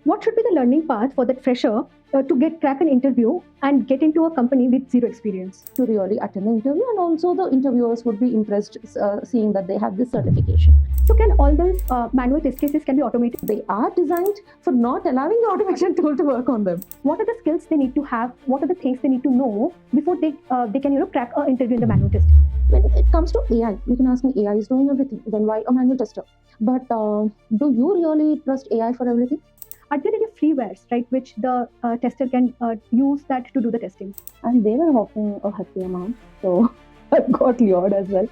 What should be the learning path for that fresher to get crack an interview and get into a company with zero experience? To really attend the interview, and also the interviewers would be impressed seeing that they have this certification. So can all those manual test cases can be automated? They are designed for not allowing the automation tool to work on them. What are the skills they need to have? What are the things they need to know before they can crack an interview in the manual test? When it comes to AI, you can ask me, AI is doing everything. Then why a manual tester? But do you really trust AI for everything? Are there any freewares, right, which the tester can use that to do the testing? And they were offering a hefty amount, so I got lured as well.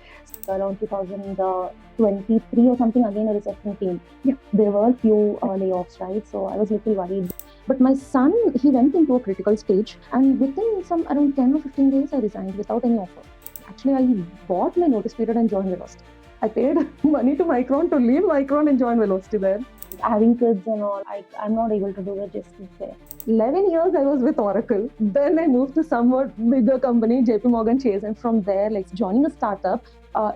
Around 2023 or something, again a reception team. Yeah. There were few layoffs, right? So I was a little worried. But my son, he went into a critical stage, and within some around 10 or 15 days, I resigned without any offer. Actually, I bought my notice period and joined Velocity. I paid money to Micron to leave Micron and join Velocity there. Having kids and all, I'm not able to do the distance there. 11 years I was with Oracle. Then I moved to somewhat bigger company, JP Morgan Chase, and from there, like joining a startup,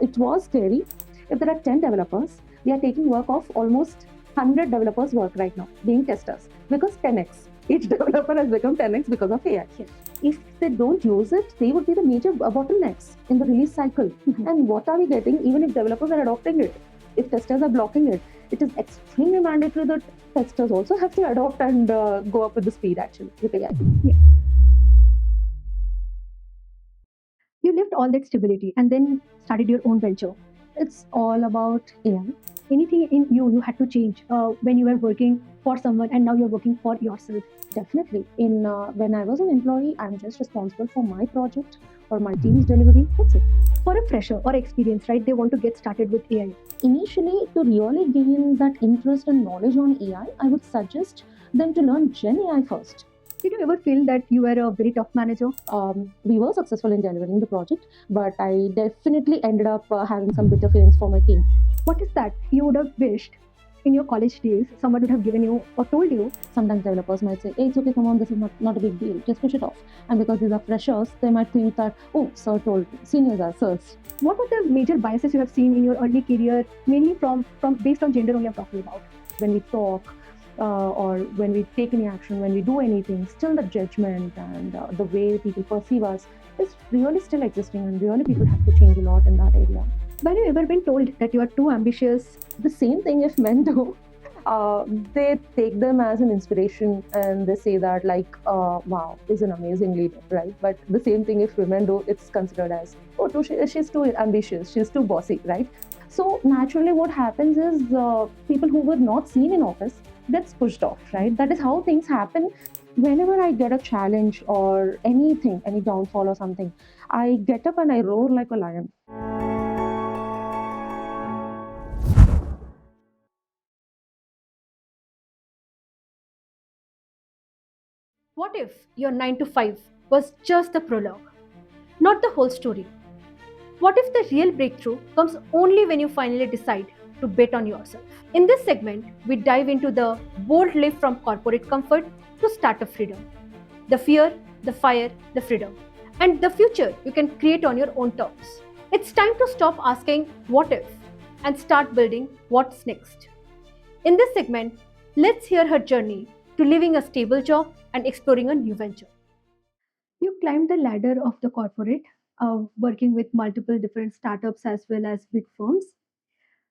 it was scary. If there are 10 developers, we are taking work of almost 100 developers work right now, being testers, because 10x. Each developer has become 10x because of AI. Yes. If they don't use it, they would be the major bottlenecks in the release cycle. Mhm. And what are we getting even if developers are adopting it? If testers are blocking it, it is extremely mandatory that testers also have to adopt and go up with the speed actually with AI. Yeah. You left all that stability and then started your own venture. It's all about AI. Anything in you had to change when you were working for someone and now you're working for yourself? Definitely. In when I was an employee, I'm just responsible for my project or my team's delivery. That's it. For a fresher or experience, right, they want to get started with AI. Initially, to really gain that interest and knowledge on AI, I would suggest them to learn Gen AI first. Did you ever feel that you were a very tough manager? We were successful in delivering the project, but I definitely ended up having some bitter feelings for my team. What is that you would have wished in your college days someone would have given you or told you? Sometimes developers might say, hey, it's okay, come on, this is not a big deal, just push it off. And because these are freshers, they might think that, oh, sir told me, seniors are sirs. What are the major biases you have seen in your early career, mainly from based on gender only I'm talking about? When we talk, or when we take any action, when we do anything, still the judgment and the way people perceive us is really still existing, and really people have to change a lot in that area. Have you ever been told that you are too ambitious? The same thing if men do. They take them as an inspiration and they say that like, wow, is an amazing leader, right? But the same thing if women do, it's considered as, oh, she's too ambitious, she's too bossy, right? So naturally what happens is people who were not seen in office gets pushed off, right? That is how things happen. Whenever I get a challenge or anything, any downfall or something, I get up and I roar like a lion. What if your 9 to 5 was just the prologue, not the whole story? What if the real breakthrough comes only when you finally decide to bet on yourself? In this segment, we dive into the bold leap from corporate comfort to startup freedom, the fear, the fire, the freedom, and the future you can create on your own terms. It's time to stop asking what if and start building what's next. In this segment, let's hear her journey to leaving a stable job and exploring a new venture. You climbed the ladder of the corporate, working with multiple different startups as well as big firms.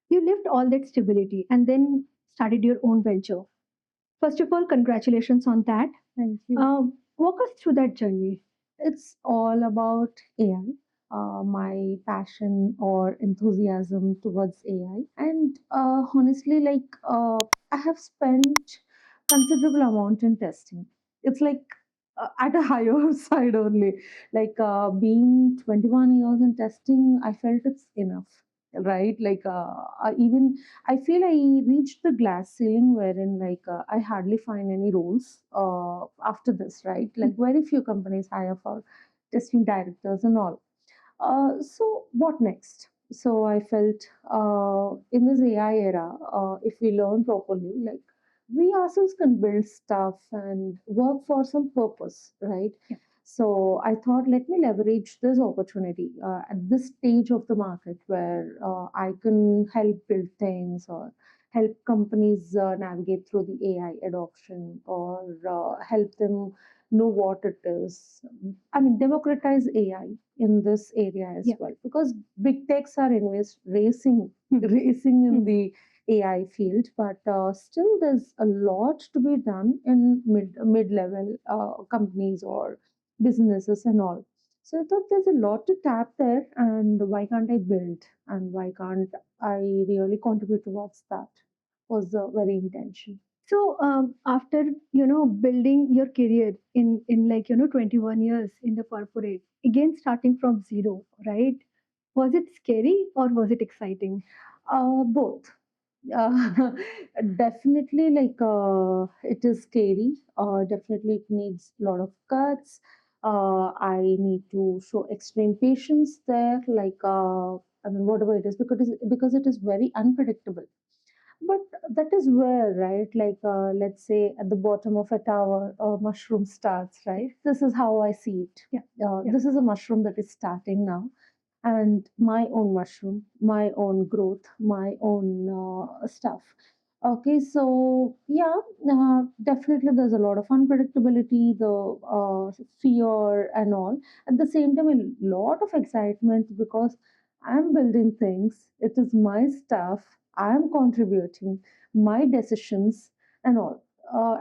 You left all that stability and then started your own venture. First of all, congratulations on that. Thank you. Walk us through that journey. It's all about AI, my passion or enthusiasm towards AI. And honestly, like I have spent considerable amount in testing. It's like at a higher side only. Like being 21 years in testing, I felt it's enough. Right, like even I feel I reached the glass ceiling wherein like I hardly find any roles after this, right? Like very few companies hire for testing directors and all. So what next? So I felt in this AI era, if we learn properly, like we ourselves can build stuff and work for some purpose, right? Yeah. So I thought, let me leverage this opportunity at this stage of the market where I can help build things or help companies navigate through the AI adoption, or help them know what it is. I mean, democratize AI in this area as Yeah. well, because big techs are anyways racing, racing in the AI field, but still there's a lot to be done in mid level companies or businesses and all. So I thought there's a lot to tap there, and why can't I build, and why can't I really contribute towards that? Was the very intention. So after building your career in like 21 years in the corporate, again starting from zero, right? Was it scary or was it exciting? Both. Uh, Definitely, like it is scary. Definitely, it needs a lot of guts. I need to show extreme patience there. Like I mean, whatever it is, because it is very unpredictable. But that is where, right? Like let's say at the bottom of a tower, a mushroom starts. Right. This is how I see it. Yeah. Yeah. This is a mushroom that is starting now, and my own mushroom, my own growth, my own stuff. Okay, so yeah, definitely there's a lot of unpredictability, the fear, and all. At the same time, a lot of excitement because I'm building things. It is my stuff. I'm contributing my decisions and all.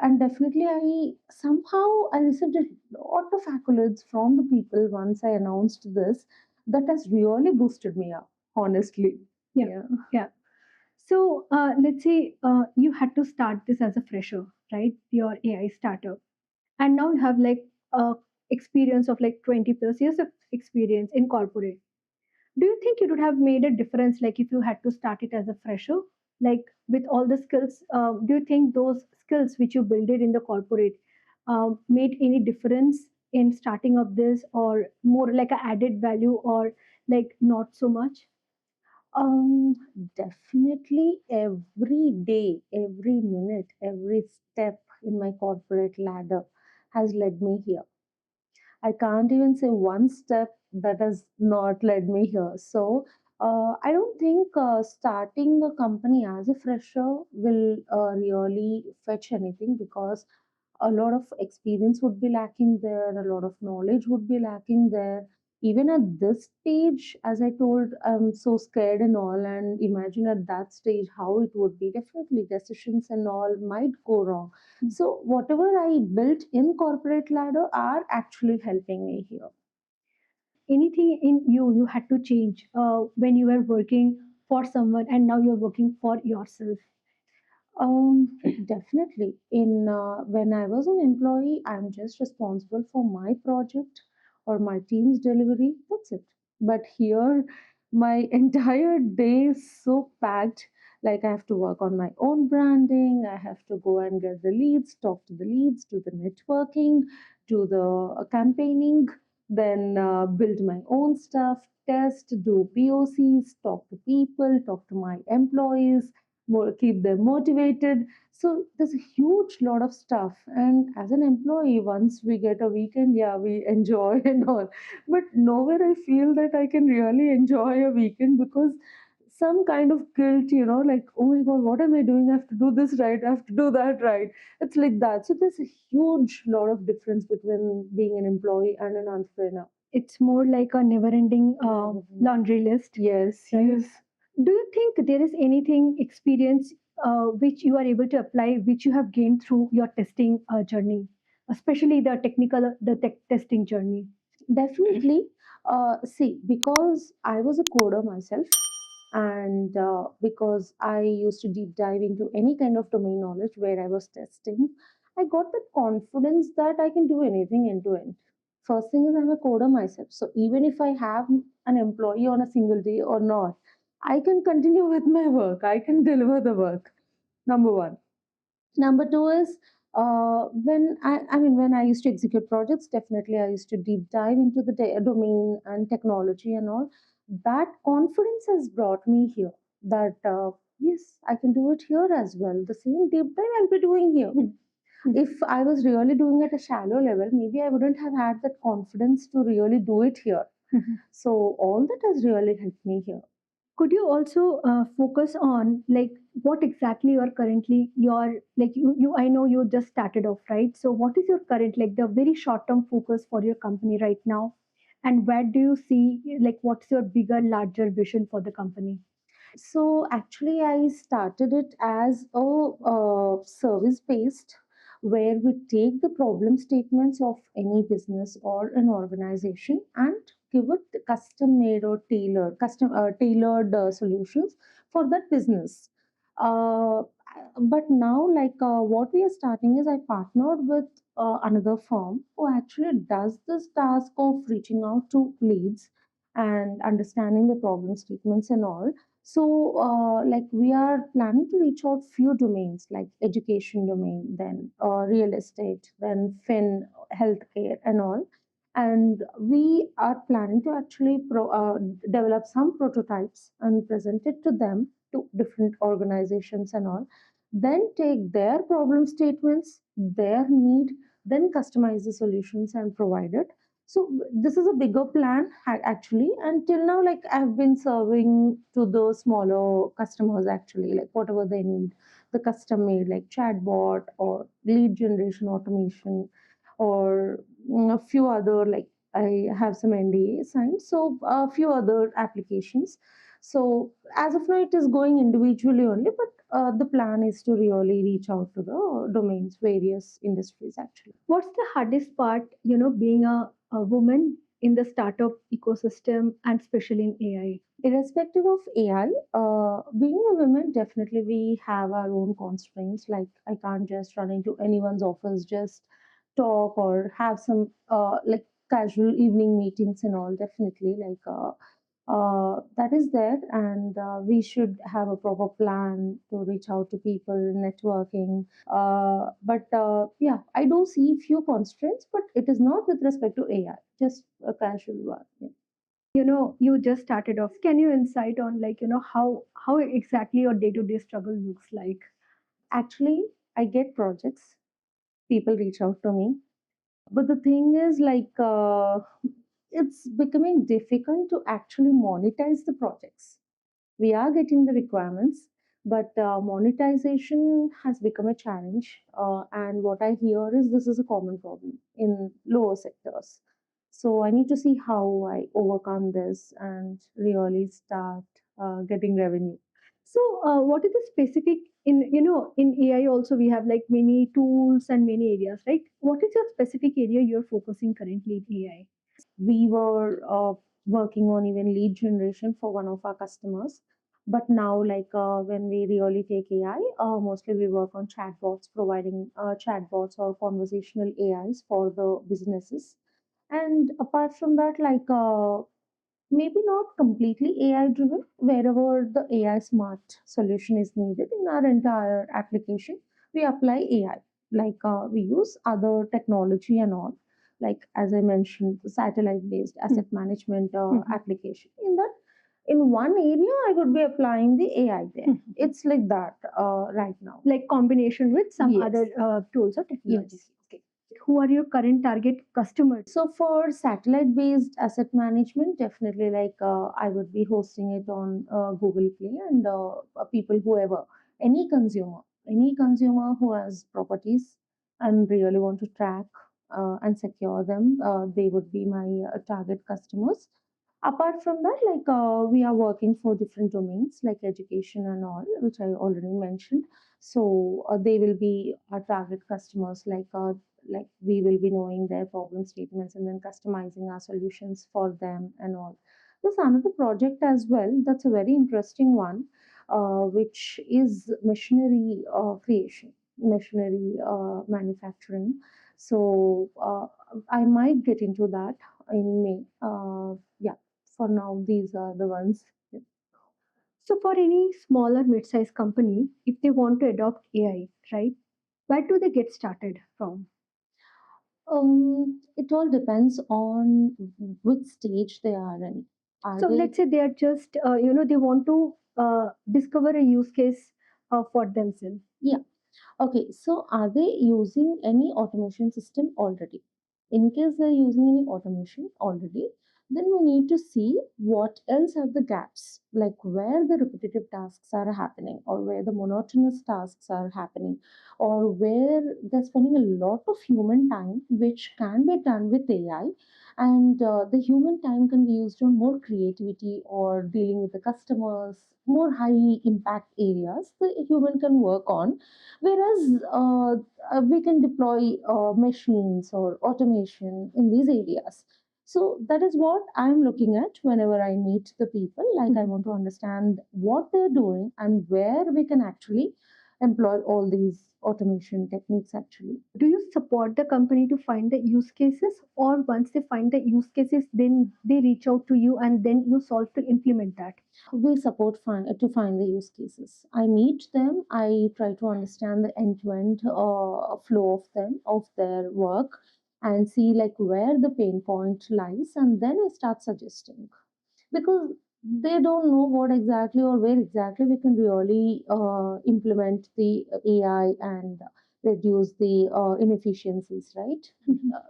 And definitely, I received a lot of accolades from the people once I announced this. That has really boosted me up, honestly. Yeah. Yeah. Yeah. So let's say you had to start this as a fresher, right? Your AI startup, and now you have like experience of like 20 plus years of experience in corporate. Do you think it would have made a difference, like if you had to start it as a fresher, like with all the skills? Do you think those skills which you built it in the corporate made any difference in starting up this, or more like a added value, or like not so much? Um, Definitely every day, every minute, every step in my corporate ladder has led me here. I can't even say one step that has not led me here. So I don't think starting a company as a fresher will really fetch anything, because a lot of experience would be lacking there, a lot of knowledge would be lacking there. Even at this stage, as I told, I'm so scared and all, and imagine at that stage how it would be. Definitely, decisions and all might go wrong. So, whatever I built in corporate ladder are actually helping me here. Anything in you had to change when you were working for someone and now you're working for yourself? Definitely. In When I was an employee, I'm just responsible for my project or my team's delivery. That's it. But here, my entire day is so packed. Like I have to work on my own branding. I have to go and get the leads, talk to the leads, do the networking, do the campaigning, then build my own stuff, test, do POCs, talk to people, talk to my employees, keep them motivated. So there's a huge lot of stuff. And as an employee, once we get a weekend, yeah, we enjoy and all. But nowhere I feel that I can really enjoy a weekend, because some kind of guilt, like, oh my God, what am I doing? I have to do this right. I have to do that right. It's like that. So there's a huge lot of difference between being an employee and an entrepreneur. It's more like a never ending laundry list. Yes, Right. yes. Do you think there is anything experience which you are able to apply, which you have gained through your testing journey, especially the tech testing journey? Definitely. See, because I was a coder myself, and because I used to deep dive into any kind of domain knowledge where I was testing, I got the confidence that I can do anything end to end. First thing is, I'm a coder myself. So even if I have an employee on a single day or not, I can continue with my work. I can deliver the work. Number one. Number two is, when I used to execute projects, definitely I used to deep dive into the domain and technology and all. That confidence has brought me here. That yes, I can do it here as well. The same deep dive I'll be doing here. If I was really doing at a shallow level, maybe I wouldn't have had that confidence to really do it here. So all that has really helped me here. Could you also focus on like what exactly you are currently your like you I know you just started off, right? So what is your current like the very short term focus for your company right now, and where do you see like what's your bigger larger vision for the company? So actually, I started it as a service based, where we take the problem statements of any business or an organization and give it custom made or tailored solutions for that business. Uh, but now, what we are starting is I partnered with another firm who actually does this task of reaching out to leads and understanding the problem statements and all. So, we are planning to reach out few domains like education domain, then real estate, then healthcare, and all. And we are planning to actually develop some prototypes and present it to them, to different organizations and all. Then take their problem statements, their need, then customize the solutions and provide it. So this is a bigger plan actually. Until now, like I've been serving to those smaller customers actually, like whatever they need, the custom made like chatbot or lead generation automation, or a few other like I have some NDA signed, so a few other applications. So as of now, it is going individually only, but the plan is to really reach out to the domains, various industries actually. What's the hardest part, being a woman in the startup ecosystem and especially in AI? Irrespective of AI, being a woman, definitely we have our own constraints. Like I can't just run into anyone's office, just talk or have some casual evening meetings and all. Definitely, that is there, and we should have a proper plan to reach out to people, networking. But yeah, I do see few constraints, but it is not with respect to AI, just a casual one. Yeah. You just started off, can you insight on like how exactly your day-to-day struggle looks like? Actually, I get projects, people reach out to me. But the thing is, it's becoming difficult to actually monetize the projects. We are getting the requirements, but monetization has become a challenge. And what I hear is this is a common problem in lower sectors. So I need to see how I overcome this and really start getting revenue. So, what is the specific in AI also we have like many tools and many areas, right? What is your specific area you're focusing currently in AI? We were working on even lead generation for one of our customers. But now, when we really take AI, mostly we work on chatbots, providing chatbots or conversational AIs for the businesses. And apart from that, maybe not completely AI driven, wherever the AI smart solution is needed in our entire application, we apply AI. We use other technology and all, like as I mentioned, the satellite based asset management application. In one area, I would be applying the AI there. It's like that right now. Like combination with some Yes. other tools or technologies. Yes. Okay. Who are your current target customers? So for satellite based asset management, definitely I would be hosting it on Google Play, and people whoever, any consumer who has properties and really want to track and secure them, they would be my target customers. Apart from that, we are working for different domains like education and all, which I already mentioned. So they will be our target customers. Like we will be knowing their problem statements and then customizing our solutions for them and all. There's another project as well. That's a very interesting one, which is machinery creation, machinery manufacturing. So I might get into that in May. Yeah, for now, these are the ones. So, for any small or mid-sized company, if they want to adopt AI, right, where do they get started from? It all depends on which stage they are in. Are So, they? let's say they are just, they want to discover a use case for themselves. Yeah. Okay, so are they using any automation system already? In case they're using any automation already, Then we need to see what else are the gaps, like where the repetitive tasks are happening, or where the monotonous tasks are happening, or where they're spending a lot of human time, which can be done with AI. And the human time can be used on more creativity or dealing with the customers, more high impact areas the human can work on. Whereas we can deploy machines or automation in these areas. So that is what I'm looking at whenever I meet the people. Like, I want to understand what they're doing and where we can actually employ all these automation techniques actually. Do you support the company to find the use cases, or once they find the use cases, then they reach out to you and then you solve to implement that? We support to find the use cases. I meet them. I try to understand the end-to-end flow of them of their work and see like where the pain point lies, and then I start suggesting, because they don't know what exactly or where exactly we can really implement the AI and reduce the inefficiencies, right?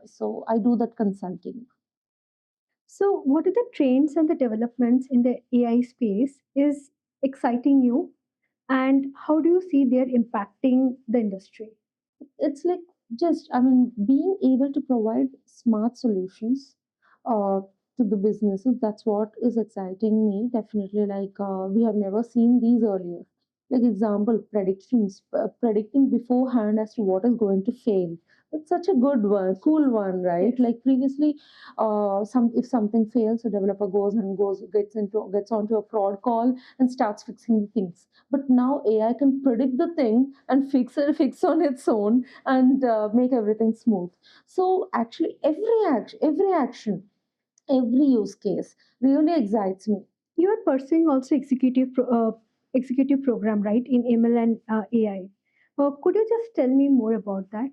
So I do that consulting. So, what are the trends and the developments in the AI space is exciting you, and how do you see they're impacting the industry? It's like, just, I mean, being able to provide smart solutions uh, to the businesses, that's what is exciting me definitely. Like, we have never seen these earlier. Like, example, predictions, predicting beforehand as to what is going to fail. It's such a good one, cool one, right? Yes. Like previously, some if something fails, a developer gets onto a fraud call and starts fixing the things. But now AI can predict the thing and fix on its own, and make everything smooth. So actually, every use case really excites me. You are pursuing also executive program, right, in ML and AI. Could you just tell me more about that?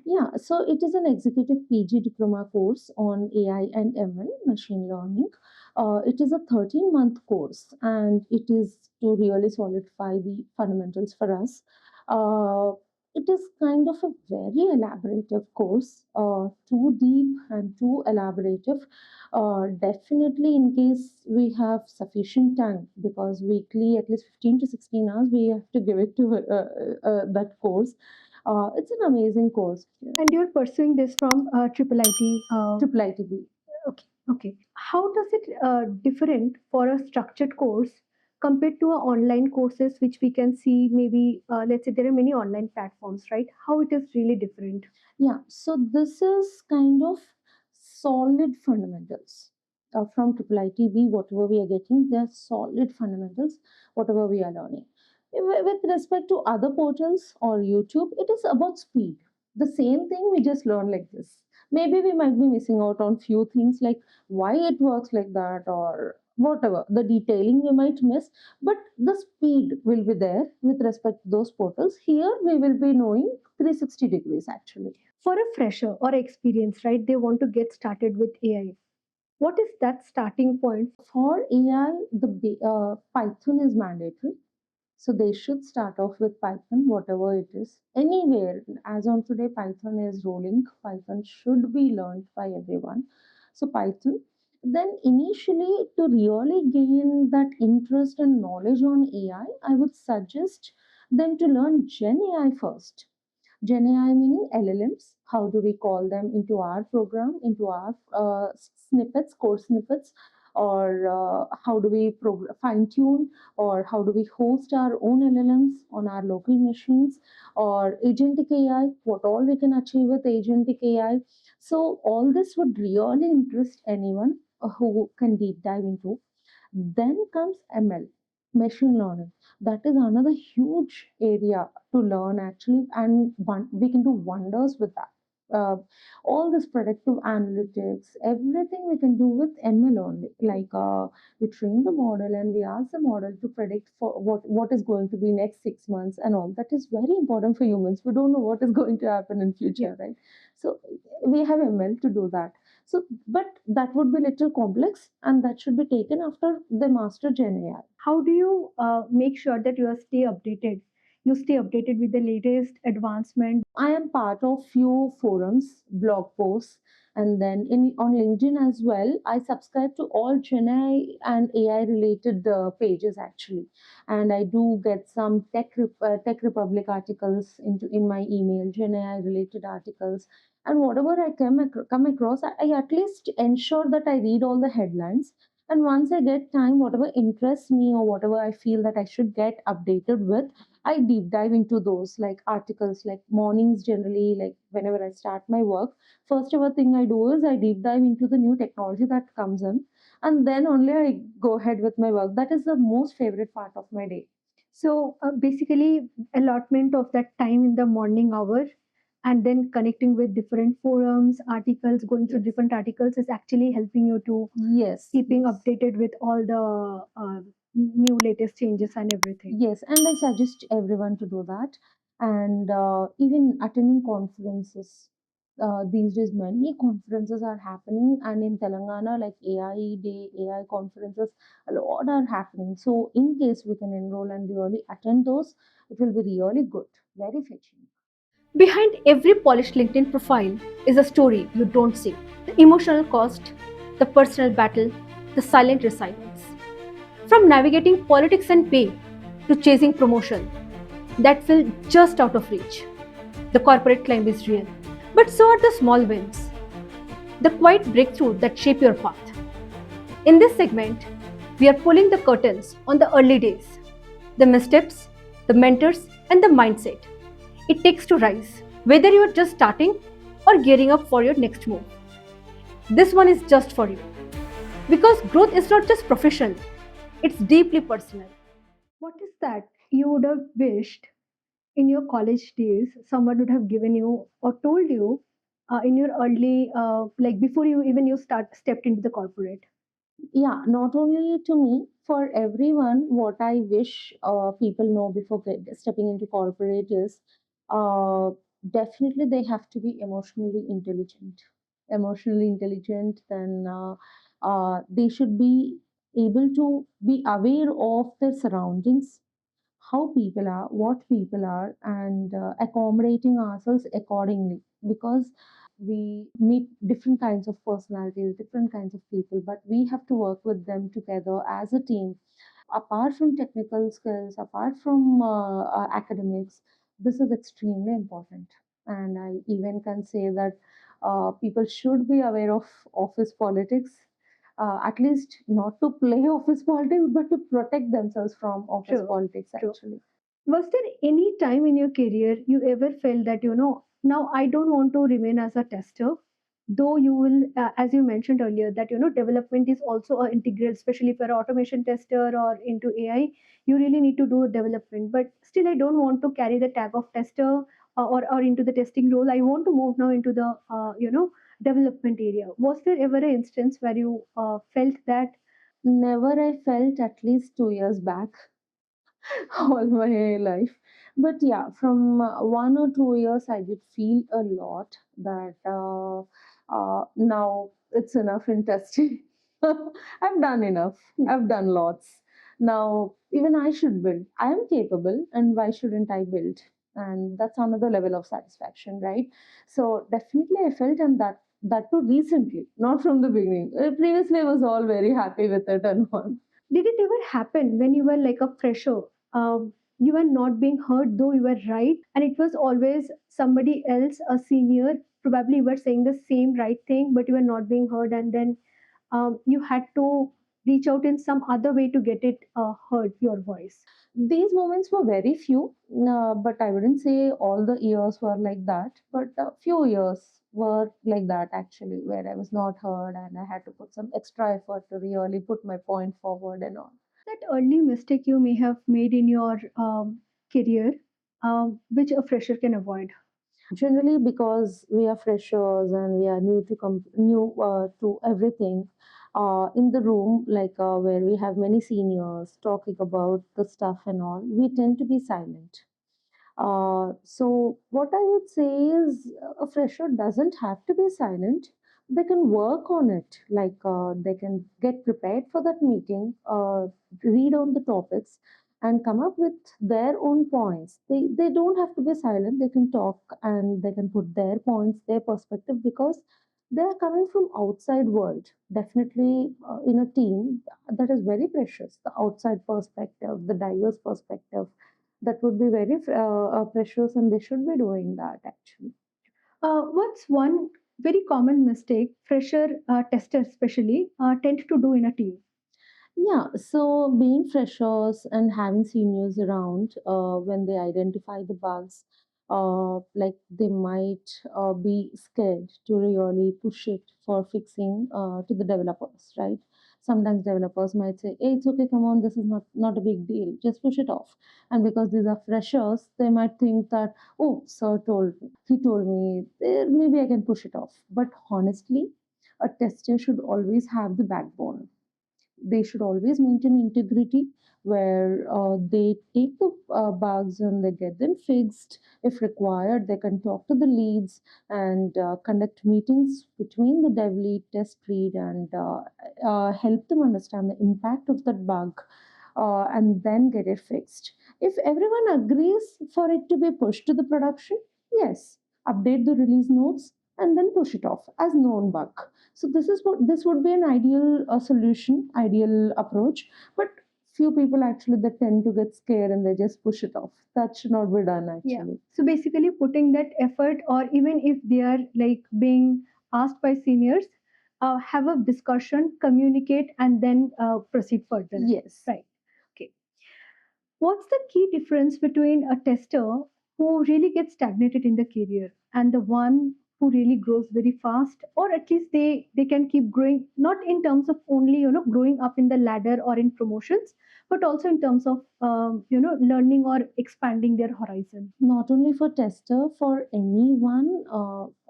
Yeah, so it is an executive PG diploma course on AI and ML, machine learning. It is a 13-month course, and it is to really solidify the fundamentals for us. Uh, it is kind of a very elaborative course, too deep and too elaborative. Definitely, in case we have sufficient time, because weekly, at least 15 to 16 hours, we have to give it to that course. It's an amazing course. And you're pursuing this from triple IT. Triple ITB. Okay, okay. How does it different for a structured course compared to a online courses, which we can see maybe, let's say there are many online platforms, right? How it is really different? Yeah, so this is kind of solid fundamentals from triple ITB. Whatever we are getting, they're solid fundamentals. Whatever we are learning. With respect to other portals or YouTube, it is about speed. The same thing we just learn like this. Maybe we might be missing out on few things, like why it works like that, or whatever the detailing we might miss, but the speed will be there with respect to those portals. Here we will be knowing 360 degrees actually. For a fresher or experience, right? They want to get started with AI. What is that starting point? For AI, Python is mandatory. So they should start off with Python, whatever it is. Anywhere, as on today, Python is rolling. Python should be learned by everyone. So Python. Then initially, to really gain that interest and knowledge on AI, I would suggest them to learn Gen AI first. Gen AI meaning LLMs. How do we call them into our program, into our snippets, code snippets, or how do we fine tune, or how do we host our own LLMs on our local machines, or agentic AI, what all we can achieve with agentic AI. So, all this would really interest anyone who can deep dive into. Then comes ML, machine learning. That is another huge area to learn actually, and we can do wonders with that. All this predictive analytics, everything we can do with ML only. Like, we train the model and we ask the model to predict for what is going to be next 6 months and all. That is very important for humans. We don't know what is going to happen in future, right? So we have ML to do that. So, but that would be little complex, and that should be taken after the master Gen AI. How do you make sure that you stay updated? You stay updated with the latest advancement. I am part of few forums, blog posts, And then in on LinkedIn as well, I subscribe to all Gen AI and AI related pages actually, and I do get some Tech Republic articles into in my email, Gen AI related articles, and whatever I come across, I at least ensure that I read all the headlines. And once I get time, whatever interests me or whatever I feel that I should get updated with, I deep dive into those like articles, like mornings generally, like whenever I start my work. First ever thing I do is I deep dive into the new technology that comes in, and then only I go ahead with my work. That is the most favorite part of my day. So basically, allotment of that time in the morning hour and then connecting with different forums, articles, going through Yes. different articles is actually helping you to Yes, keeping updated with all the new latest changes and everything. yes, and I suggest everyone to do that. And even attending conferences. These days, many conferences are happening, and in Telangana, like AI Day, AI conferences, a lot are happening. So, in case we can enroll and really attend those, it will be really good, very fetching. Behind every polished LinkedIn profile is a story you don't see. The emotional cost, the personal battle, the silent resilience. From navigating politics and pay to chasing promotion that feel just out of reach. The corporate climb is real. But so are the small wins, the quiet breakthrough that shape your path. In this segment, we are pulling the curtains on the early days, the missteps, the mentors, and the mindset it takes to rise, whether you are just starting or gearing up for your next move. This one is just for you. Because growth is not just professional, it's deeply personal. What is that you would have wished in your college days someone would have given you or told you in your early, like before you even you start stepped into the corporate? Yeah, not only to me, for everyone, what I wish people know before stepping into corporate is uh, definitely they have to be emotionally intelligent. Emotionally intelligent, then they should be able to be aware of their surroundings, how people are, what people are, and accommodating ourselves accordingly. Because we meet different kinds of personalities, different kinds of people, but we have to work with them together as a team. Apart from technical skills, apart from academics, this is extremely important. And I even can say that people should be aware of office politics, at least not to play office politics, but to protect themselves from office True, politics true. actually. Was there any time in your career you ever felt that, now I don't want to remain as a tester? Though you will, as you mentioned earlier, that, development is also an integral, especially if you're an automation tester or into AI, you really need to do development. But still, I don't want to carry the tag of tester or into the testing role. I want to move now into the, development area. Was there ever an instance where you felt that? Never I felt at least 2 years back. all my life. But yeah, from 1 or 2 years, I did feel a lot that now it's enough in testing. I've done enough. I've done lots. Now, even I should build. I am capable, and why shouldn't I build? And that's another level of satisfaction, right? So definitely, I felt, and that too recently, not from the beginning. Previously, I was all very happy with it and all. Did it ever happen when you were like a fresher? You were not being heard, though you were right, and it was always somebody else, a senior. Probably you were saying the same right thing, but you were not being heard, and then you had to reach out in some other way to get it heard, your voice. These moments were very few, but I wouldn't say all the years were like that. But a few years were like that actually, where I was not heard and I had to put some extra effort to really put my point forward and all. That early mistake you may have made in your career, which a fresher can avoid. Generally, because we are freshers and we are new to everything, in the room, like where we have many seniors talking about the stuff and all, we tend to be silent. So, what I would say is a fresher doesn't have to be silent. They can work on it, like they can get prepared for that meeting, read on the topics, and come up with their own points. They don't have to be silent, they can talk and they can put their points, their perspective, because They are coming from outside world. Definitely, in a team, that is very precious. The outside perspective, the diverse perspective, that would be very precious, and they should be doing that actually. What's one very common mistake fresher testers, especially, tend to do in a team? Yeah, so being freshers and having seniors around when they identify the bugs, like they might be scared to really push it for fixing to the developers, right? Sometimes developers might say, "Hey, it's okay, come on, this is not a big deal, just push it off." And because these are freshers, they might think that, "Oh, sir told me, he told me, maybe I can push it off." But honestly, a tester should always have the backbone. They should always maintain integrity where they take the bugs and they get them fixed. If required, they can talk to the leads and conduct meetings between the dev lead, test lead, and help them understand the impact of that bug, and then get it fixed. If everyone agrees for it to be pushed to the production, yes, update the release notes and then push it off as known bug. So this would be an ideal solution, ideal approach. But few people actually they tend to get scared and they just push it off. That should not be done Yeah. actually. So basically, putting that effort, or even if they are like being asked by seniors, have a discussion, communicate, and then proceed further. Yes. Right. Okay. What's the key difference between a tester who really gets stagnated in the career and the one who really grows very fast, or at least they can keep growing, not in terms of only growing up in the ladder or in promotions, but also in terms of learning or expanding their horizon. Not only for tester, for anyone,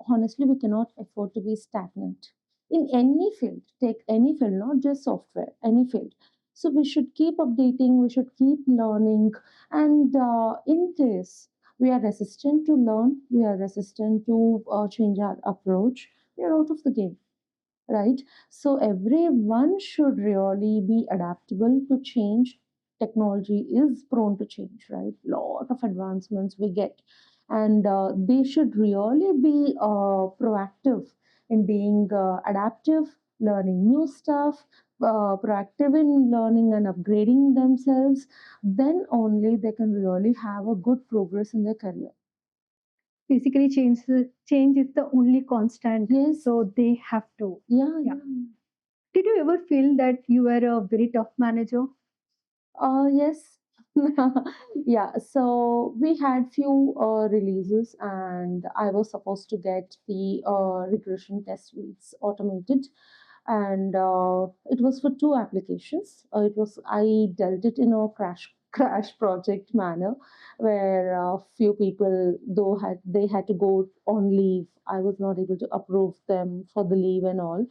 honestly, we cannot afford to be stagnant in any field. Take any field, not just software, any field. So we should keep updating, we should keep learning, and in case we are resistant to learn, we are resistant to change our approach, we are out of the game, right? So everyone should really be adaptable to change. Technology is prone to change, right? Lot of advancements we get, and they should really be proactive in being adaptive, learning new stuff, proactive in learning and upgrading themselves. Then only they can really have a good progress in their career. Basically, change is the only constant. Yes. So they have to. Yeah, Yeah. yeah. Did you ever feel that you were a very tough manager? Yes. Yeah, so we had few releases and I was supposed to get the regression test suites automated, and it was for two applications. It was I dealt it in a crash project manner where few people though had they had to go on leave. I was not able to approve them for the leave and all.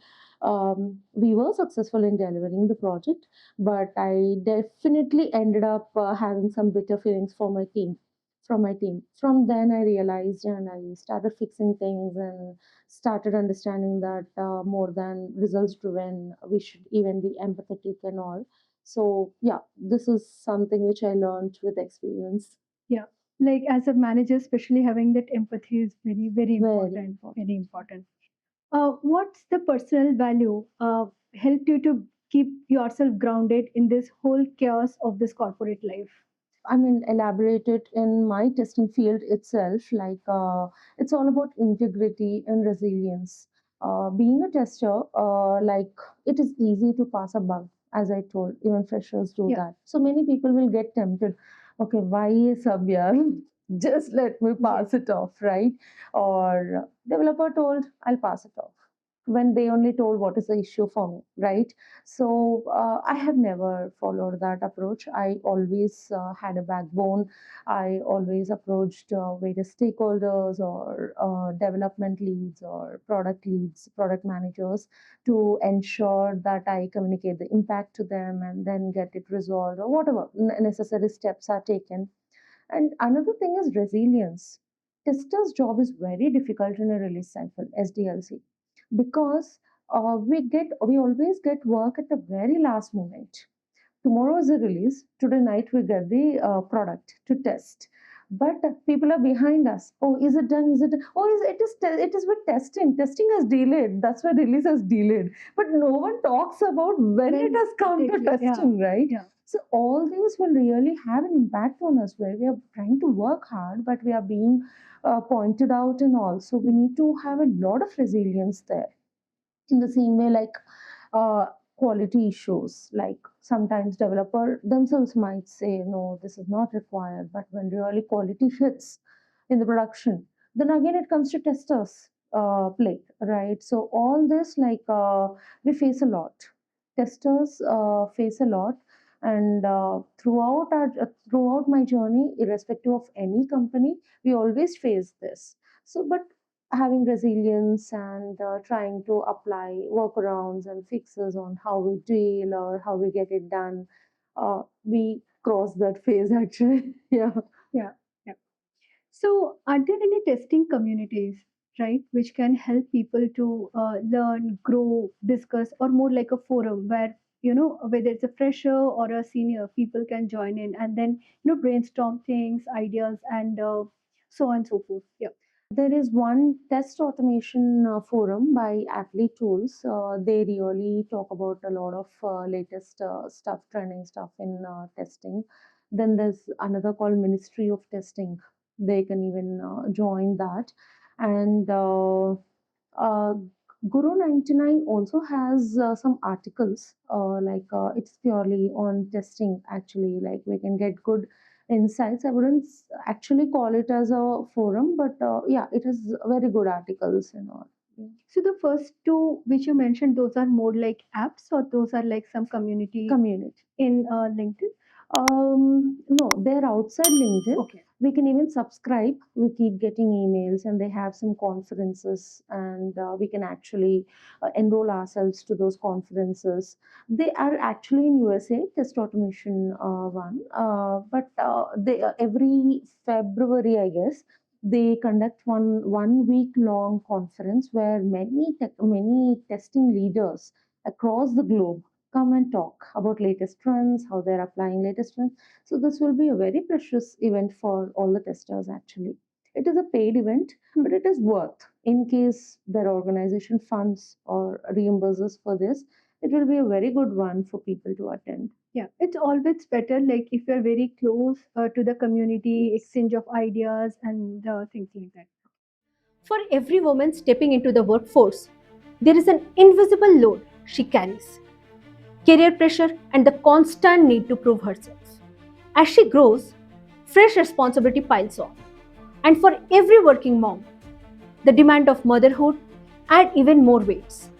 We were successful in delivering the project, but I definitely ended up having some bitter feelings for my team, from my team. From then, I realized and I started fixing things and started understanding that more than results driven, we should even be empathetic and all. So, yeah, this is something which I learned with experience. Yeah. Like as a manager, especially having that empathy is very, very Very important. important. Very important. What's the personal value helped you to keep yourself grounded in this whole chaos of this corporate life? I mean, elaborated in my testing field itself, like it's all about integrity and resilience. Being a tester, like it is easy to pass a bug, as I told, even freshers do Yeah. that. So many people will get tempted. Okay, why is sub here? Just let me pass it off, right? Or developer told, I'll pass it off. When they only told what is the issue for me, right? So I have never followed that approach. I always had a backbone. I always approached various stakeholders or development leads or product leads, product managers, to ensure that I communicate the impact to them and then get it resolved or whatever necessary steps are taken. And another thing is resilience. Tester's job is very difficult in a release cycle, SDLC, because we always get work at the very last moment. Tomorrow is the release. Today night we get the product to test. But people are behind us. Oh, is it done? Is it? Oh, it is with testing. Testing has delayed. That's why release has delayed. But no one talks about when it has come to testing, right? Yeah. So all these will really have an impact on us, where we are trying to work hard, but we are being pointed out, and also we need to have a lot of resilience there. In the same way, like uh, quality issues, like sometimes developer themselves might say no, this is not required, but when really quality hits in the production, then again it comes to testers play, right? So all this, like we face a lot, testers face a lot. And throughout my journey, irrespective of any company, we always face this. So but having resilience and trying to apply workarounds and fixes on how we deal or how we get it done. We cross that phase actually. Yeah. Yeah. Yeah. So, are there any testing communities, right, which can help people to learn, grow, discuss, or more like a forum where, whether it's a fresher or a senior, people can join in and then, brainstorm things, ideas, and so on and so forth. Yeah. There is one test automation forum by Athlete Tools. They really talk about a lot of latest stuff, trending stuff in testing. Then there's another called Ministry of Testing. They can even join that. And uh, Guru 99 also has some articles, it's purely on testing actually. Like we can get good insights. I wouldn't actually call it as a forum, but yeah, it has very good articles and all. So the first two which you mentioned, those are more like apps, or those are like some community Community. in LinkedIn? No, they're outside LinkedIn. Okay. We can even subscribe. We keep getting emails, and they have some conferences, and we can actually enroll ourselves to those conferences. They are actually in USA, test automation one, but they every February, I guess, they conduct one week long conference where many testing leaders across the globe come and talk about latest trends, how they're applying latest trends. So this will be a very precious event for all the testers actually. It is a paid event, but it is worth in case their organization funds or reimburses for this. It will be a very good one for people to attend. Yeah, it's always better like if you're very close to the community, exchange of ideas and things like that. For every woman stepping into the workforce, there is an invisible load she carries: career pressure and the constant need to prove herself. As she grows, fresh responsibility piles on. And for every working mom, the demand of motherhood add even more weights.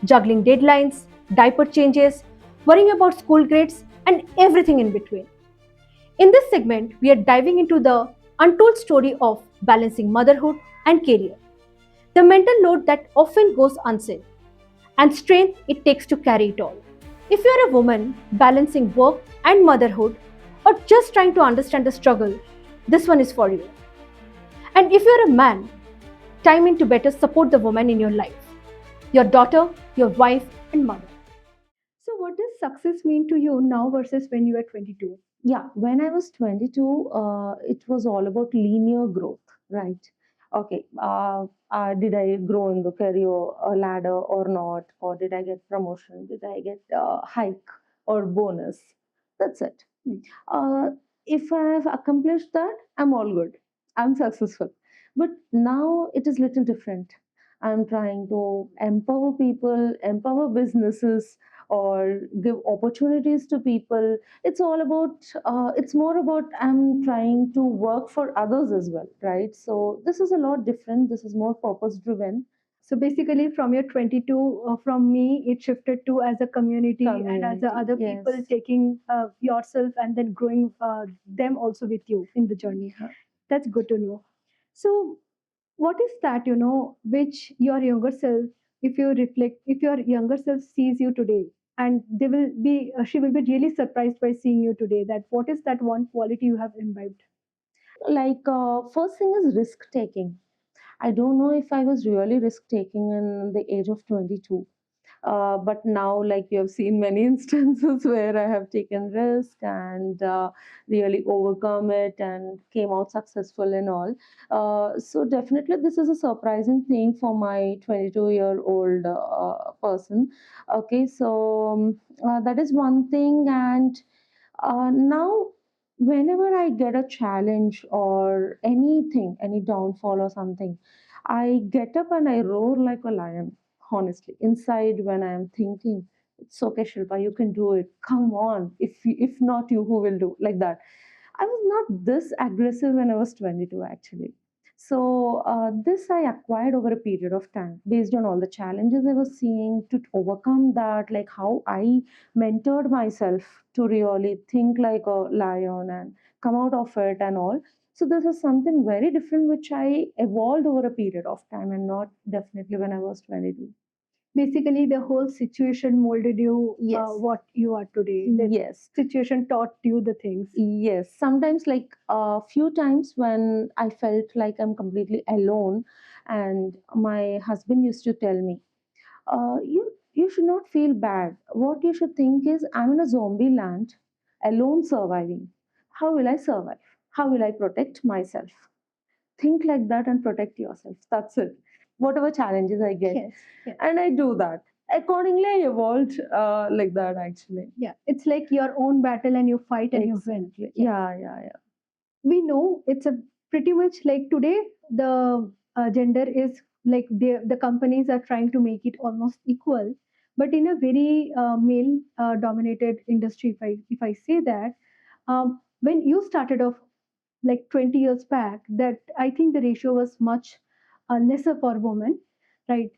Juggling deadlines, diaper changes, worrying about school grades, and everything in between. In this segment, we are diving into the untold story of balancing motherhood and career, the mental load that often goes unseen, and strength it takes to carry it all. If you are a woman balancing work and motherhood, or just trying to understand the struggle, this one is for you. And if you are a man, time in to better support the woman in your life, your daughter, your wife, and mother. So, what does success mean to you now versus when you were 22? Yeah, when I was 22, it was all about linear growth, right? Okay, did I grow in the career ladder or not? Or did I get promotion? Did I get hike or bonus? That's it. Uh, if I have accomplished that, I'm all good. I'm successful. But now it is little different. I'm trying to empower people, empower businesses, or give opportunities to people. It's all about it's more about I'm trying to work for others as well, right? So this is a lot different. This is more purpose driven. So basically, from your 22, from me, it shifted to as a community and as a Community, other people yes. taking yourself and then growing them also with you in the journey. Yeah. That's good to know. So, what is that, which your younger self, if you reflect, if your younger self sees you today, and they will be, she will be really surprised by seeing you today, that what is that one quality you have imbibed? Like first thing is risk taking. I don't know if I was really risk taking in the age of 22. But now, like you have seen many instances where I have taken risk and really overcome it and came out successful and all. So definitely, this is a surprising thing for my 22-year-old person. Okay, so that is one thing, and now, whenever I get a challenge or anything, any downfall or something, I get up and I roar like a lion, honestly. Inside, when I am thinking, it's okay, Shilpa, you can do it. Come on. If not you, who will do? Like that. I was not this aggressive when I was 22, actually. So, this I acquired over a period of time based on all the challenges I was seeing to overcome that, like how I mentored myself to really think like a lion and come out of it and all. So, this is something very different which I evolved over a period of time and not definitely when I was 22. Basically, the whole situation molded you Yes. what you are today. The Yes. situation taught you the things. Yes, sometimes like a few times when I felt like I'm completely alone, and my husband used to tell me, you should not feel bad. What you should think is, I'm in a zombie land, alone surviving. How will I survive? How will I protect myself? Think like that and protect yourself. That's it. Whatever challenges I get, Yes, yes. and I do that. Accordingly, I evolved like that actually. Yeah, it's like your own battle and you fight and you win. Exactly. Yeah. We know it's a pretty much like today the gender is like the companies are trying to make it almost equal, but in a very male dominated industry, if I say that, when you started off like 20 years back, that I think the ratio was much lesser for women, right?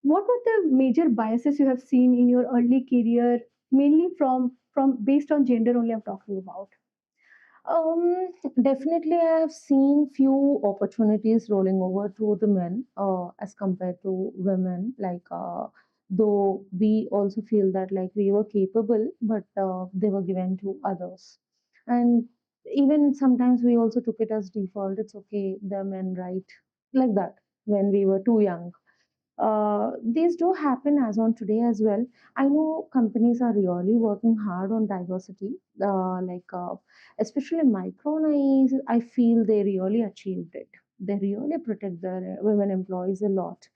What were the major biases you have seen in your early career, mainly from based on gender only I'm talking about? Definitely, I have seen few opportunities rolling over to the men as compared to women. Like, though we also feel that like we were capable, but they were given to others. And even sometimes we also took it as default. It's okay, they're men, right? Like that when we were too young. These do happen as on today as well. I know companies are really working hard on diversity, especially Micron. I feel they really achieved it. They really protect their women employees a lot,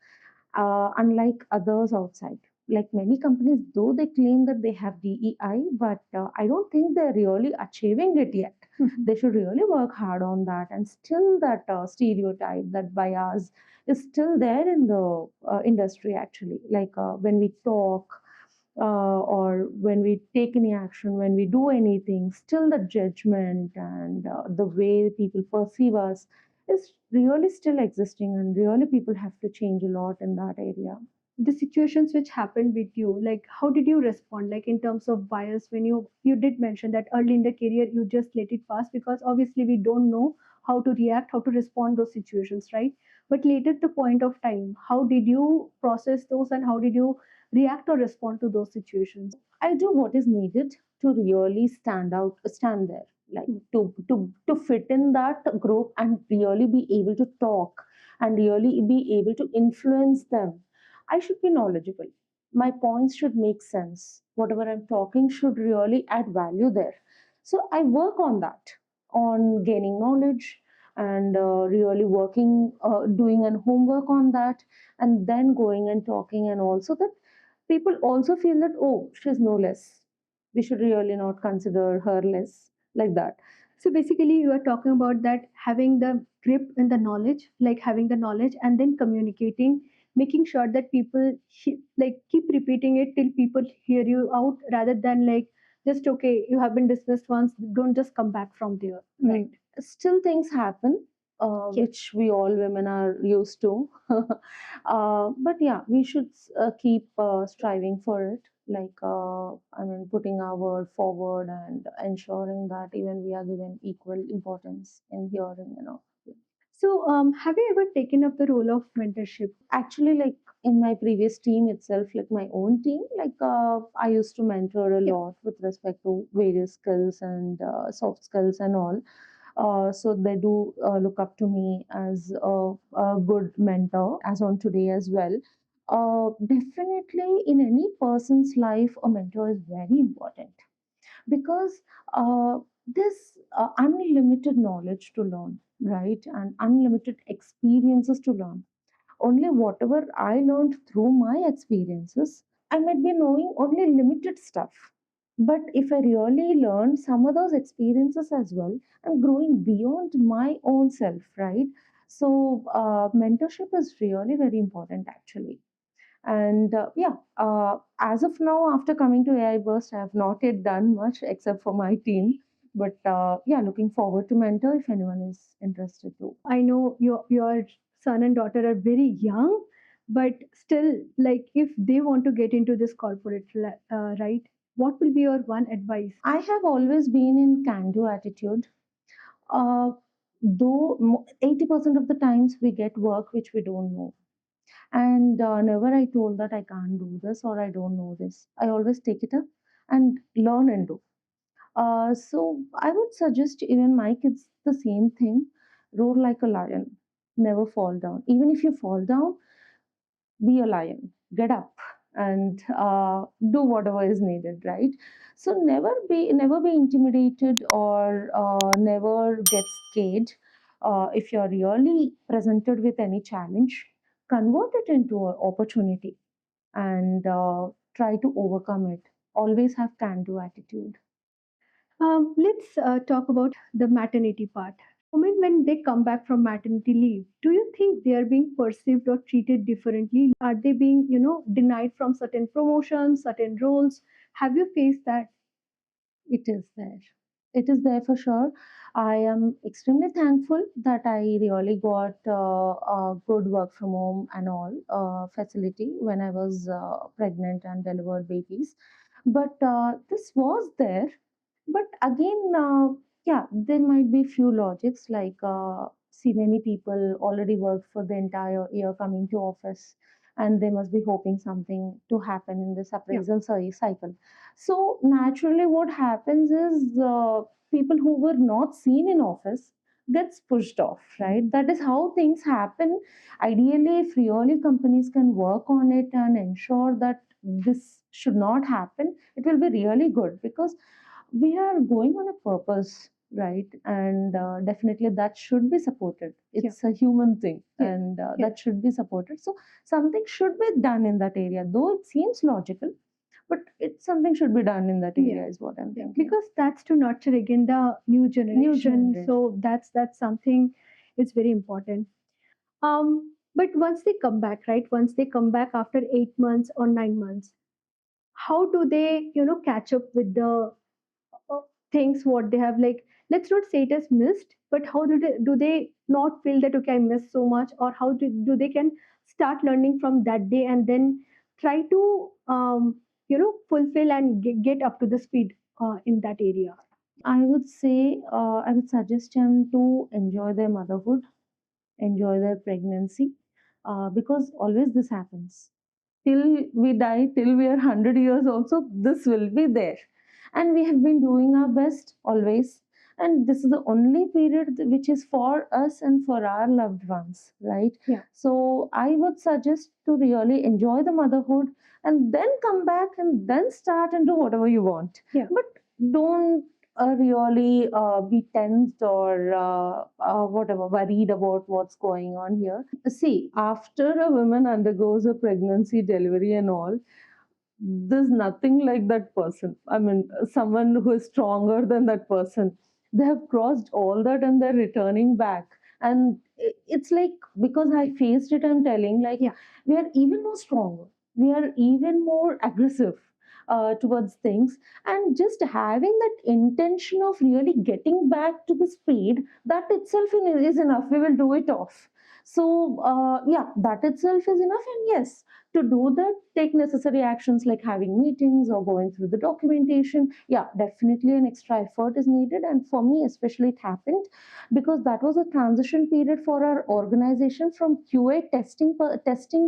unlike others outside. Like many companies, though they claim that they have DEI, but I don't think they're really achieving it yet. They should really work hard on that, and still that stereotype, that bias is still there in the industry actually. Like when we talk or when we take any action, when we do anything, still the judgment and the way people perceive us is really still existing, and really people have to change a lot in that area. The situations which happened with you, like how did you respond, like in terms of bias, when you did mention that early in the career you just let it pass because obviously we don't know how to react, how to respond those situations, right? But later at the point of time, how did you process those and how did you react or respond to those situations? I do what is needed to really stand there, like to fit in that group and really be able to talk and really be able to influence them. I should be knowledgeable. My points should make sense. Whatever I'm talking should really add value there. So I work on that, on gaining knowledge and really working, doing an homework on that, and then going and talking, and also that people also feel that, oh, she's no less. We should really not consider her less, like that. So basically, you are talking about that having the grip and the knowledge, like having the knowledge and then communicating, making sure that people like keep repeating it till people hear you out, rather than like just okay, you have been dismissed once, don't just come back from there, right? Still things happen, which we all women are used to. But yeah, we should keep striving for it. Like, I mean, putting our word forward and ensuring that even we are given equal importance in hearing, So, have you ever taken up the role of mentorship? actually, like in my previous team itself, like my own team, like I used to mentor a Yeah. lot with respect to various skills and soft skills and all. So they do look up to me as a good mentor as on today as well. Definitely in any person's life, a mentor is very important because there's unlimited knowledge to learn, right? And unlimited experiences to learn. Only whatever I learned through my experiences, I might be knowing only limited stuff. But if I really learn some of those experiences as well, I'm growing beyond my own self, right? So, mentorship is really very important actually. And as of now, after coming to AI Burst, I have not yet done much except for my team. But yeah, looking forward to mentor if anyone is interested too. I know your son and daughter are very young, but still, like if they want to get into this right, what will be your one advice? I have always been in can-do attitude. Uh, though 80% of the times we get work which we don't know. And never I told that I can't do this or I don't know this. I always take it up and learn and do. So I would suggest even my kids the same thing. Roar like a lion, never fall down. Even if you fall down, be a lion, get up and do whatever is needed, right? So never be intimidated or never get scared. If you're really presented with any challenge, convert it into an opportunity and try to overcome it. Always have can do attitude. Let's talk about the maternity part. Women, when they come back from maternity leave, do you think they are being perceived or treated differently? Are they being, denied from certain promotions, certain roles? Have you faced that? It is there. It is there for sure. I am extremely thankful that I really got a good work from home and all facility when I was pregnant and delivered babies. But this was there. But again, yeah, there might be few logics like see many people already work for the entire year coming to office and they must be hoping something to happen in this Yeah. appraisal cycle. So naturally, what happens is people who were not seen in office gets pushed off, right? That is how things happen. Ideally, if really companies can work on it and ensure that this should not happen, it will be really good because we are going on a purpose, right? And definitely that should be supported. Yeah. It's a human thing, Yeah. and Yeah. that should be supported. So something should be done in that area, though it seems logical, but it something should be done in that Yeah. area is what I'm Yeah. thinking. Because that's to nurture again the new New generation. generation. So that's something it's very important. But once they come back, right? Once they come back after 8 months or 9 months, how do they, catch up with the uh, things what they have, like, let's not say it as missed, but how do they not feel that okay I missed so much, or how do they can start learning from that day and then try to fulfill and get up to the speed in that area. I would say I would suggest them to enjoy their motherhood, enjoy their pregnancy, because always this happens. Till we die, till we are 100 years also, this will be there. And we have been doing our best always. And this is the only period which is for us and for our loved ones, right? Yeah. So I would suggest to really enjoy the motherhood and then come back and then start and do whatever you want. Yeah. But don't really be tensed or whatever, worried about what's going on here. See, after a woman undergoes a pregnancy, delivery, and all, there's nothing like that person. I mean, someone who is stronger than that person. They have crossed all that and they're returning back. And it's like, because I faced it, I'm telling, like, Yeah. we are even more stronger. We are even more aggressive towards things. And just having that intention of really getting back to the speed, that itself is enough. We will do it off. So, yeah, that itself is enough. And yes, to do that, take necessary actions like having meetings or going through the documentation. Yeah, definitely an extra effort is needed. And for me, especially, it happened because that was a transition period for our organization from QA testing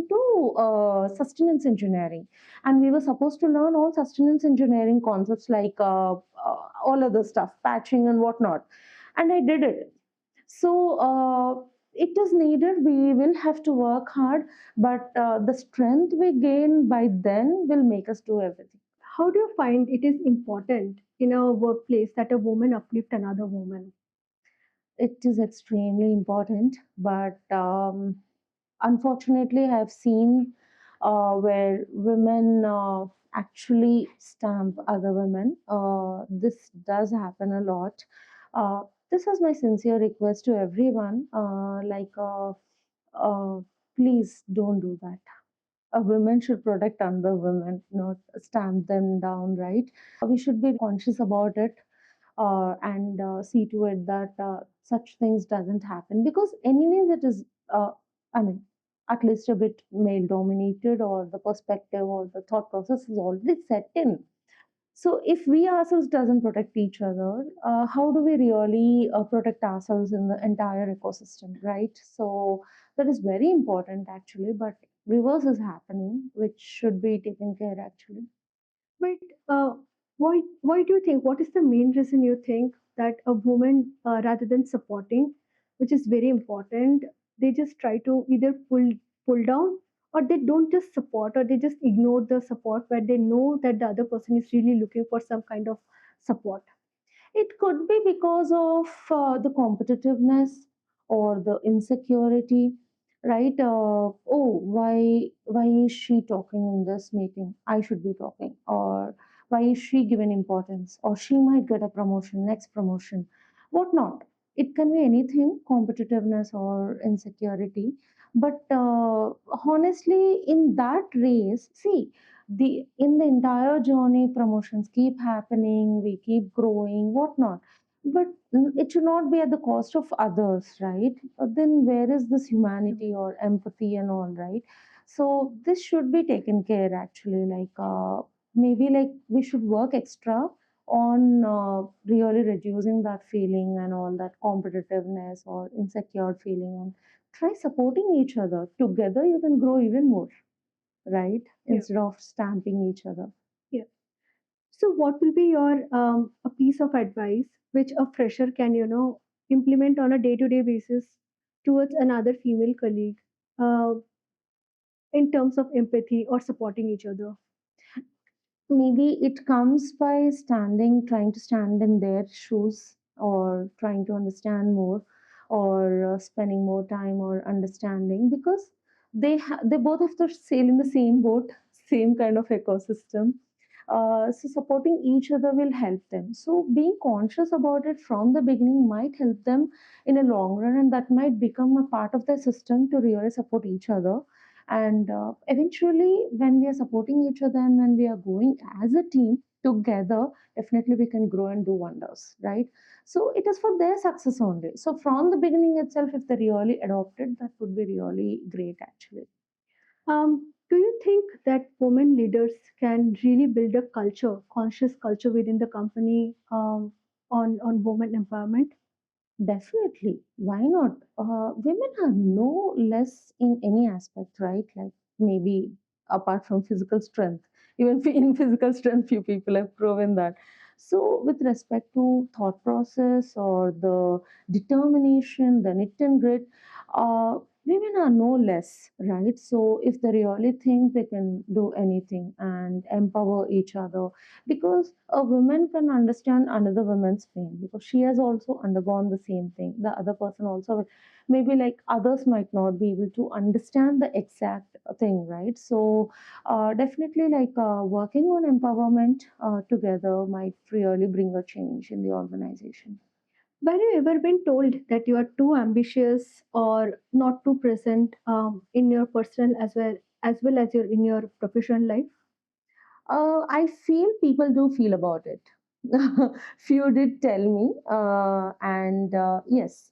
to sustenance engineering. And we were supposed to learn all sustenance engineering concepts like all other stuff, patching and whatnot. And I did it. So, It is needed. We will have to work hard, but the strength we gain by then will make us do everything. How do you find it is important in a workplace that a woman uplift another woman? It is extremely important, but unfortunately, I've seen where women actually stamp other women. This does happen a lot. Uh, this is my sincere request to everyone. Uh, please don't do that. A woman should protect other women, not stamp them down, right? We should be conscious about it, and see to it that such things doesn't happen, because anyways it is I mean, at least a bit male dominated, or the perspective or the thought process is already set in. So if we ourselves doesn't protect each other, how do we really protect ourselves in the entire ecosystem, right? So that is very important actually, but reverse is happening, which should be taken care actually. But uh, why do you think? What is the main reason you think that a woman, rather than supporting, which is very important, they just try to either pull down, or they don't just support, or they just ignore the support where they know that the other person is really looking for some kind of support. It could be because of the competitiveness or the insecurity, right? Oh, why is she talking in this meeting? I should be talking. Or why is she given importance? Or she might get a promotion, next promotion, whatnot. It can be anything, competitiveness or insecurity. But honestly, in that race, see, the in the entire journey, promotions keep happening, we keep growing, whatnot, but it should not be at the cost of others, right? Then where is this humanity or empathy and all, right? So this should be taken care actually, like maybe like we should work extra on really reducing that feeling and all that competitiveness or insecure feeling, and try supporting each other. Together you can grow even more, right? Yeah, Instead of stamping each other. yeah. So, what will be your a piece of advice which a fresher can implement on a day-to-day basis towards another female colleague, uh, in terms of empathy or supporting each other? Maybe it comes by trying to stand in their shoes, or trying to understand more, or spending more time or understanding, because they both have to sail in the same boat, same kind of ecosystem. So supporting each other will help them. So being conscious about it from the beginning might help them in a long run, and that might become a part of their system to really support each other. And eventually, when we are supporting each other and when we are going as a team together, definitely we can grow and do wonders, right? So it is for their success only. So from the beginning itself, if they really adopted, that would be really great actually. Do you think that women leaders can really build a culture, conscious culture within the company, on women empowerment? Definitely. Why not? Women are no less in any aspect, right? Like maybe apart from physical strength. Even in physical strength, few people have proven that. So, with respect to thought process or the determination, the knit and grit, women are no less, right? So, if they really think they can do anything and empower each other, because a woman can understand another woman's pain, because she has also undergone the same thing. The other person also, maybe like others might not be able to understand the exact thing, right? So definitely like working on empowerment together might really bring a change in the organization. Have you ever been told that you are too ambitious or not too present, in your personal as well as your in your professional life? I feel people do feel about it. Few did tell me, and yes,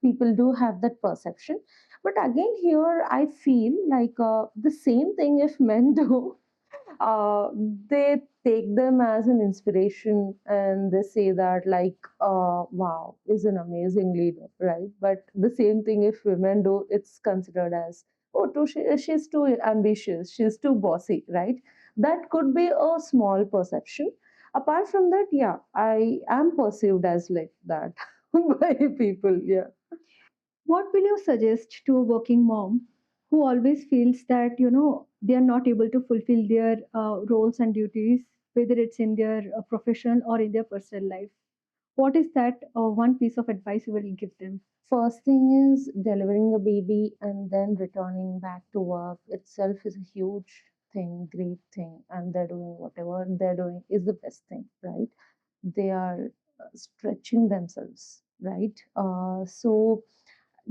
people do have that perception. But again, here I feel like the same thing if men do, uh, they take them as an inspiration, and they say that like wow, is an amazing leader, right? But the same thing if women do, it's considered as, oh, she's too ambitious, she's too bossy, right? That could be a small perception. Apart from that, yeah, I am perceived as like that by people, yeah. What will you suggest to a working mom who always feels that they are not able to fulfill their roles and duties, whether it's in their professional or in their personal life? What is that one piece of advice you will give them? First thing is delivering a baby and then returning back to work itself is a huge thing, great thing, and they're doing whatever they're doing is the best thing, right? They are stretching themselves, right? So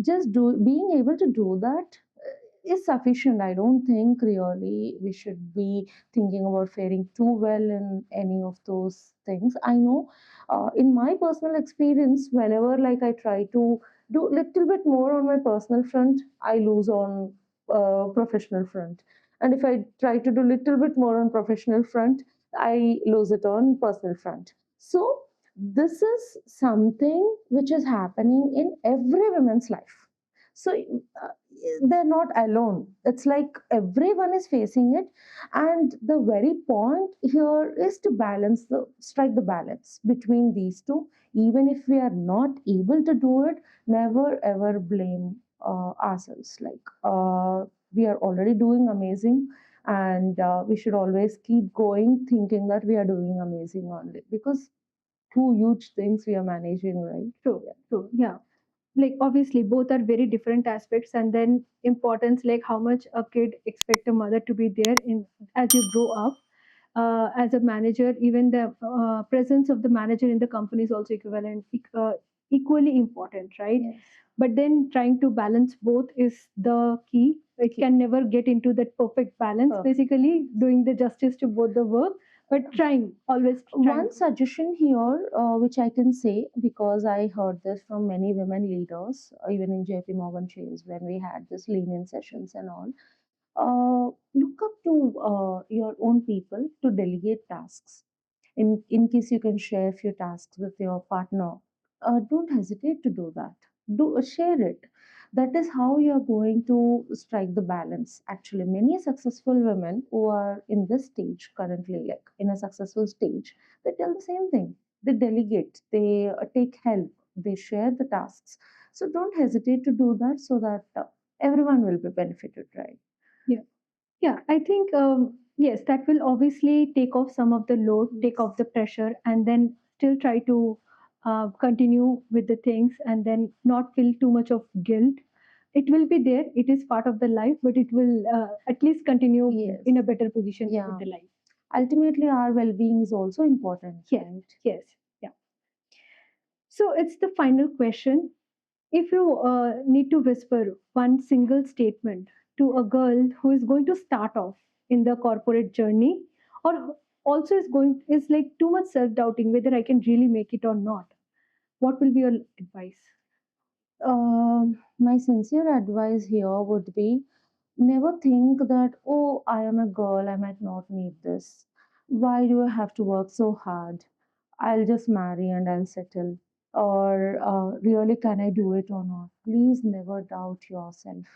just do being able to do that is sufficient. I don't think really we should be thinking about faring too well in any of those things. I know in my personal experience, whenever like I try to do little bit more on my personal front, I lose on professional front, and if I try to do little bit more on professional front, I lose it on personal front. So this is something which is happening in every woman's life. So uh, they're not alone. It's like everyone is facing it, and the very point here is to balance the strike the balance between these two. Even if we are not able to do it, never ever blame ourselves. Like we are already doing amazing, and we should always keep going, thinking that we are doing amazing only because two huge things we are managing, right? True, true. Yeah. Like obviously both are very different aspects, and then importance, like how much a kid expect a mother to be there in as you grow up. As a manager, even the presence of the manager in the company is also equally important, right? Yes. But then trying to balance both is the key. It can never get into that perfect balance, basically doing the justice to both the work, but trying, always trying. One suggestion here, which I can say, because I heard this from many women leaders, even in JP Morgan Chase, when we had this lenient sessions and all, look up to your own people to delegate tasks. In case you can share a few tasks with your partner, don't hesitate to do that. Do share it. That is how you are going to strike the balance. Actually, many successful women who are in this stage currently, like in a successful stage, they tell the same thing. They delegate, they take help, they share the tasks. So don't hesitate to do that so that everyone will be benefited, right? Yeah. Yeah, I think yes, that will obviously take off some of the load, take off the pressure, and then still try to continue with the things, and then not feel too much of guilt. It will be there. It is part of the life, but it will at least continue Yes. in a better position with Yeah. the life. Ultimately, our well being is also important, Yes, right? yes, yeah. So it's the final question. If you need to whisper one single statement to a girl who is going to start off in the corporate journey, or also is like too much self-doubting whether I can really make it or not, what will be your advice? My sincere advice here would be never think that, oh, I am a girl, I might not need this. Why do I have to work so hard? I'll just marry and I'll settle. Or really, can I do it or not? Please never doubt yourself.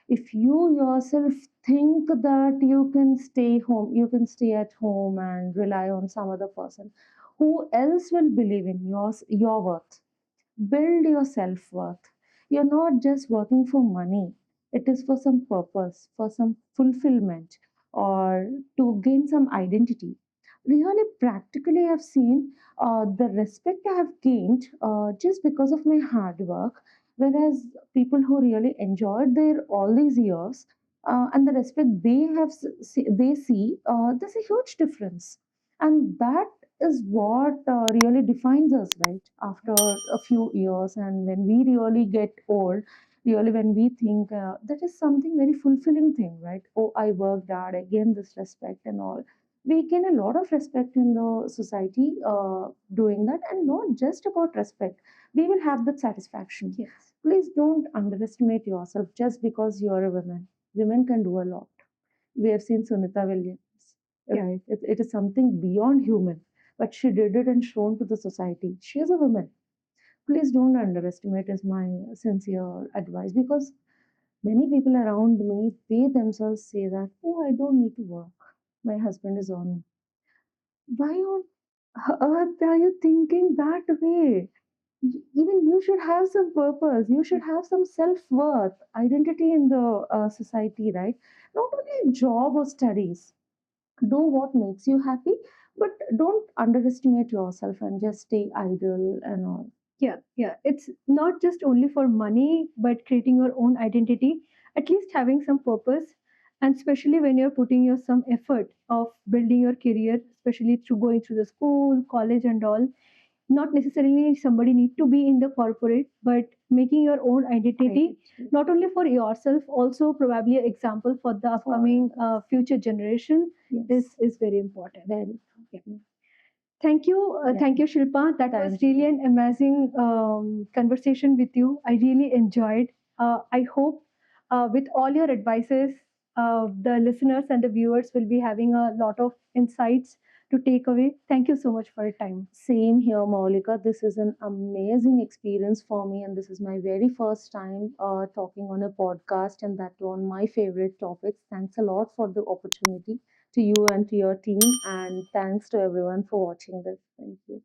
If you yourself think that you can stay home, you can stay at home and rely on some other person, who else will believe in your worth? Build your self worth. You're not just working for money, it is for some purpose, for some fulfillment, or to gain some identity. Really, practically, I've seen the respect I have gained just because of my hard work, whereas people who really enjoyed their all these years and the respect they see, there's a huge difference, and that is what really defines us, right? After a few years, and when we really get old, really when we think that is something very fulfilling thing, right? Oh, I worked hard, I gained this respect and all. We gain a lot of respect in the society doing that, and not just about respect. We will have that satisfaction. Yes. Please don't underestimate yourself just because you're a woman. Women can do a lot. We have seen Sunita Williams. Yeah. Right. It is something beyond human, but she did it and shown to the society. She is a woman. Please don't underestimate, is my sincere advice, because many people around me, they themselves say that, oh, I don't need to work. My husband is on. Why on earth are you thinking that way? Even you should have some purpose. You should have some self worth, identity in the society, right? Not only in job or studies. Do what makes you happy, but don't underestimate yourself and just stay idle and all. Yeah, yeah. It's not just only for money, but creating your own identity, at least having some purpose, and especially when you're putting your some effort of building your career, especially through going through the school, college, and all. Not necessarily somebody need to be in the corporate, but making your own identity, not only for yourself, also probably an example for the upcoming future generation Yes. is very important. Very. Yeah. Thank you, Shilpa. That was Thank really you. an amazing conversation with you. I really enjoyed. I hope with all your advices, the listeners and the viewers will be having a lot of insights to take away. Thank you so much for your time. Same here, Maulika. This is an amazing experience for me, and this is my very first time talking on a podcast, and that on my favorite topics. Thanks a lot for the opportunity to you and to your team, and thanks to everyone for watching this. Thank you.